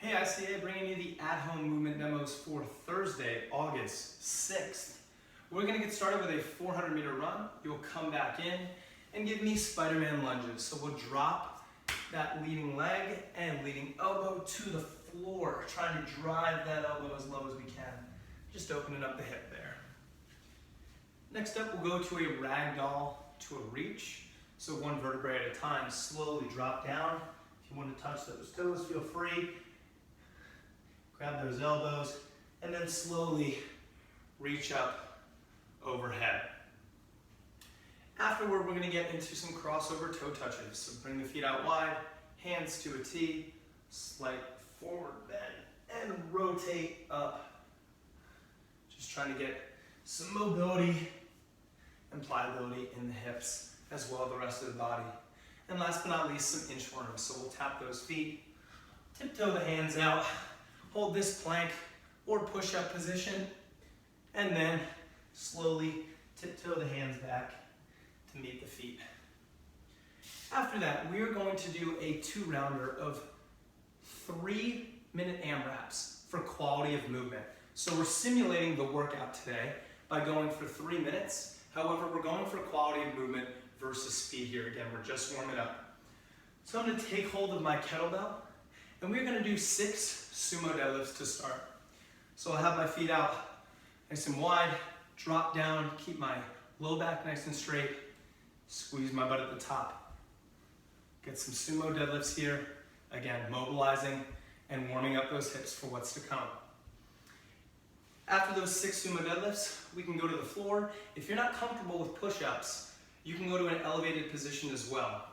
Hey ICA, bringing you the at-home movement demos for Thursday, August 6th. We're going to get started with a 400-meter run. You'll come back in and give me Spider-Man lunges. So we'll drop that leading leg and leading elbow to the floor, trying to drive that elbow as low as we can. Just opening up the hip there. Next up, we'll go to a ragdoll to a reach. So one vertebrae at a time, slowly drop down. If you want to touch those toes, feel free. Grab those elbows, and then slowly reach up overhead. Afterward, we're going to get into some crossover toe touches. So bring the feet out wide, hands to a T, slight forward bend, and rotate up. Just trying to get some mobility and pliability in the hips, as well as the rest of the body. And last but not least, some inchworms. So we'll tap those feet, tiptoe the hands out, hold this plank or push-up position, and then slowly tiptoe the hands back to meet the feet. After that, we are going to do a 2-rounder of 3-minute AMRAPs for quality of movement. So we're simulating the workout today by going for 3 minutes. However, we're going for quality of movement versus speed here. Again, we're just warming up. So I'm going to take hold of my kettlebell, and we're going to do 6 sumo deadlifts to start. So I'll have my feet out nice and wide, drop down, keep my low back nice and straight, squeeze my butt at the top. Get some sumo deadlifts here. Again, mobilizing and warming up those hips for what's to come. After those 6 sumo deadlifts, we can go to the floor. If you're not comfortable with push-ups, you can go to an elevated position as well.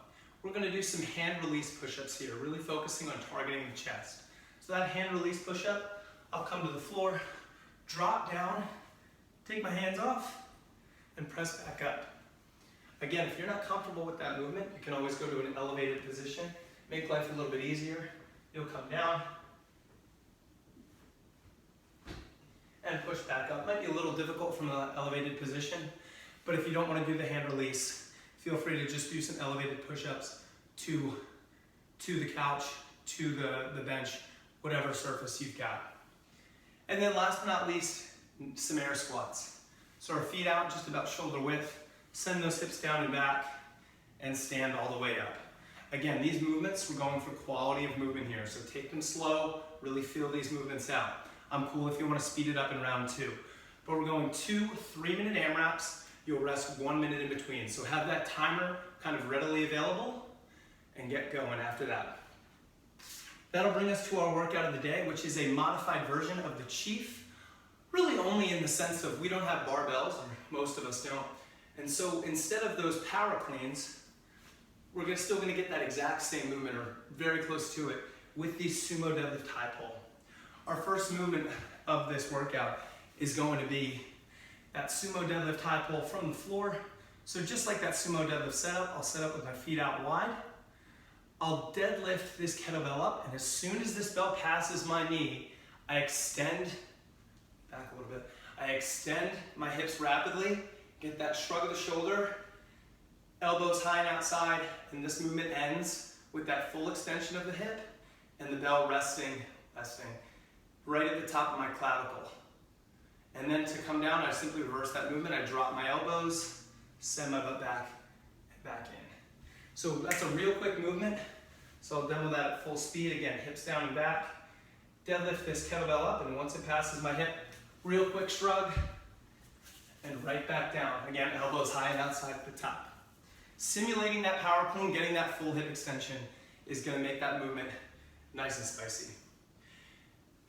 We're going to do some hand release push-ups here, really focusing on targeting the chest. So that hand release push-up, I'll come to the floor, drop down, take my hands off, and press back up. Again, if you're not comfortable with that movement, you can always go to an elevated position, make life a little bit easier. You'll come down and push back up. Might be a little difficult from an elevated position, but if you don't want to do the hand release, feel free to just do some elevated push-ups to the couch, to the bench, whatever surface you've got. And then last but not least, some air squats. So our feet out just about shoulder width, send those hips down and back, and stand all the way up. Again, these movements, we're going for quality of movement here, so take them slow, really feel these movements out. I'm cool if you want to speed it up in round 2. But we're going 2 3-minute AMRAPs. You'll rest 1 minute in between. So have that timer kind of readily available and get going after that. That'll bring us to our workout of the day, which is a modified version of the Chief. Really only in the sense of we don't have barbells, or most of us don't. And so instead of those power cleans, we're still going to get that exact same movement, or very close to it, with the sumo deadlift high pull. Our first movement of this workout is going to be that sumo deadlift high pull from the floor. So just like that sumo deadlift setup, I'll set up with my feet out wide. I'll deadlift this kettlebell up, and as soon as this bell passes my knee, I extend, back a little bit, I extend my hips rapidly, get that shrug of the shoulder, elbows high and outside, and this movement ends with that full extension of the hip and the bell resting right at the top of my clavicle. And then to come down, I simply reverse that movement. I drop my elbows, send my butt back, and back in. So that's a real quick movement. So I'll demo that at full speed. Again, hips down and back. Deadlift this kettlebell up, and once it passes my hip, real quick shrug, and right back down. Again, elbows high and outside at the top. Simulating that power clean, getting that full hip extension is going to make that movement nice and spicy.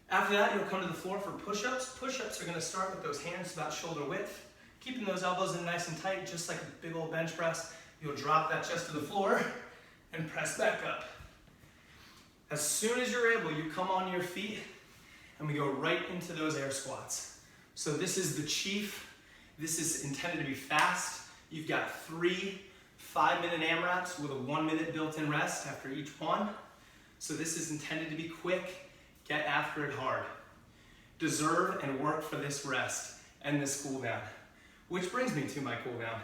After that, you'll come to the floor for push-ups. Push-ups are going to start with those hands about shoulder width, keeping those elbows in nice and tight, just like a big old bench press. You'll drop that chest to the floor and press back up. As soon as you're able, you come onto your feet, and we go right into those air squats. So this is the Chief. This is intended to be fast. You've got 3 5-minute AMRAPs with a 1-minute built-in rest after each one. So this is intended to be quick. Get after it hard. Deserve and work for this rest and this cool down. Which brings me to my cool down.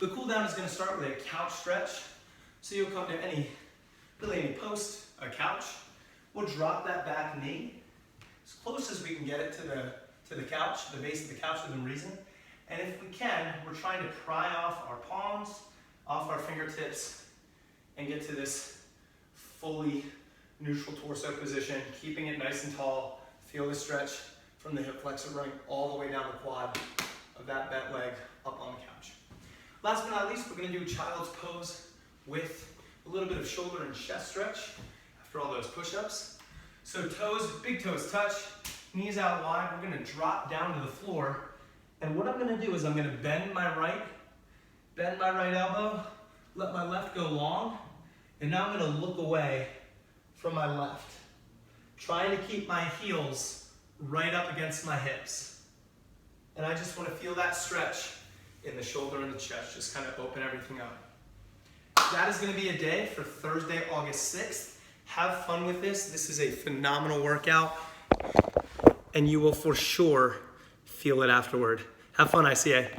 The cool down is going to start with a couch stretch. So you'll come to any post, a couch, We'll drop that back knee as close as we can get it to the couch, the base of the couch within reason. And if we can, we're trying to pry off our palms, off our fingertips, and get to this fully neutral torso position, keeping it nice and tall. Feel the stretch from the hip flexor running all the way down the quad of that bent leg up on the couch. Last but not least, we're gonna do child's pose with a little bit of shoulder and chest stretch after all those push-ups. So toes, big toes touch, knees out wide. We're gonna drop down to the floor. And what I'm gonna do is I'm gonna bend my right elbow, let my left go long, and now I'm gonna look away from my left, trying to keep my heels right up against my hips. And I just wanna feel that stretch in the shoulder and the chest, just kind of open everything up. That is gonna be a day for Thursday, August 6th. Have fun with this. This is a phenomenal workout, and you will for sure feel it afterward. Have fun, ICA.